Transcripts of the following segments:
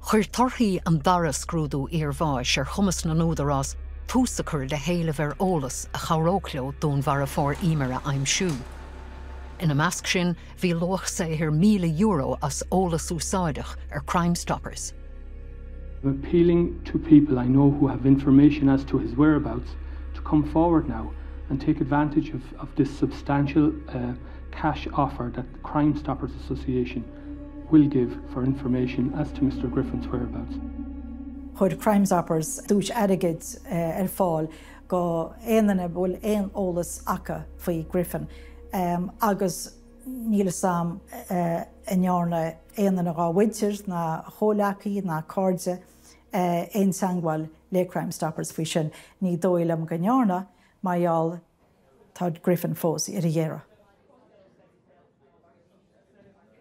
Chuir torthaí an dara scrúdú ar bháis ar chumas na núdarrás túsachar de héileamh ar eolas a chomhrócleo dúnmharfóir Emer a aimsú. Ina measc sin, bhí loch €1,000,000 as eolas úsáideach ar Crime Stoppers. I'm appealing to people I know who have information as to his whereabouts to come forward now and take advantage of this substantial cash offer that the Crime Stoppers Association will give for information as to Mr. Griffin's whereabouts. Chuir Crime Stoppers dúis airgid ar fáil go éanana bhfuil éon eolas acha faoi Griffin. Agus níl sam inhearna éanana gá mhuintir na cholachaí na cardide éon sangháil le Crime Stoppers faoi sin ní dóil am gnearna maiall tá Griffin fós ar a dhéara.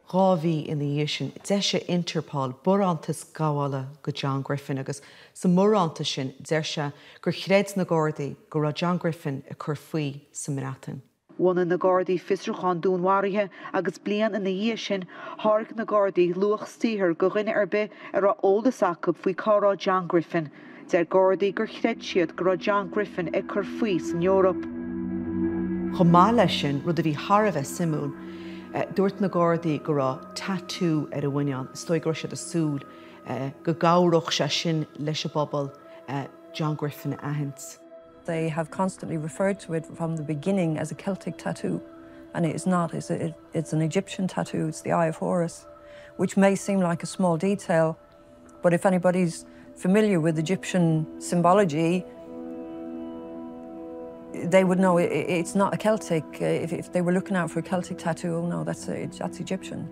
Rábhí ina dhé sin, de sé Interpol burantas gáhála go John Griffin agus sa móranta sin deir se gur chréid na Gardaí go raibh John Griffin a chur faoi sa Marathon. One na Gardaí fistrúchan dúnmharfóir agus blian ina dhé sin tháirg na Gardaí luach stíthir go rinne ar bith ar a eolas acu faoi chárá John Griffin. Deir Gardaí gur chréid siad go raibh John Griffin a chur faoi san Eorop. Chomh maith leis sin rud a bhí thar a bheith simúl. Dúirt na Gardaí go raibh tattoo ar a bhaineán, stoi gur siad a súl go gabhrach sé sin leis a bpobal John Griffin ahans. They have constantly referred to it from the beginning as a Celtic tattoo, and it is not. It's an Egyptian tattoo. It's the Eye of Horus, which may seem like a small detail, but if anybody's familiar with Egyptian symbology, they would know it's not a Celtic. If they were looking out for a Celtic tattoo, oh no, that's Egyptian.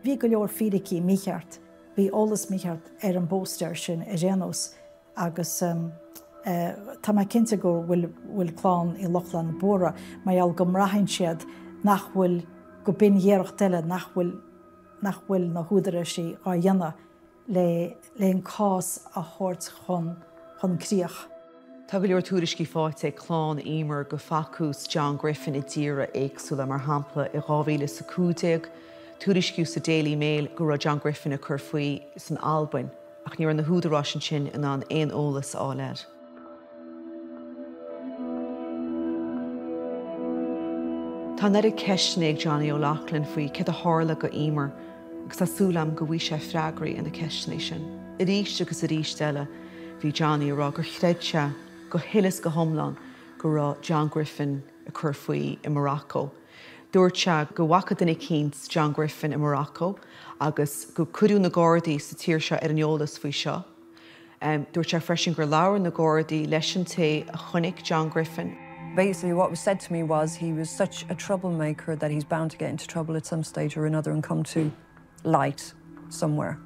Bhí go leor fíricí mícheart, bhí eolas mícheart ar an bósteir sin a réanos agus tá mai cinnte go bhfuil chlán I Lochlan Bóra, maiall go mraithinn siad nach bhfuil go bin dhéireach deile nach bhfuil na húdara sí á dhéanana le an cás a thabhairt chun críoch. Tá go leor tuairiscí fáilte chlán Emer go facús John Griffin I ddíra éagsúla mar hampla I 2015, tuairisciú sa Daily Mail go raibh John Griffin a chur faoi san Albain, ach níor an na húdarrás sin in an éon eolas á leir. Tá neidir ceisna ag Johnny O'Loughlin faoi cad a tharla go Emer agus tásúlam go bhí sé freigraí ina ceisna sin. I ríiste agus a ríisteile bhí Johnny ará gur chreid se go hilas go thomláin go raibh John Griffin a chur faoi I Morocco. Dúirt se go bhacha duna cíns John Griffin I Morocco agus go cuireadh na Gardaí sa tír se ar an eolas faoi seo. Dúirt se freisin gur leabhar na Gardaí leis an té a chunig John Griffin. Basically, what was said to me was he was such a troublemaker that he's bound to get into trouble at some stage or another and come to light somewhere.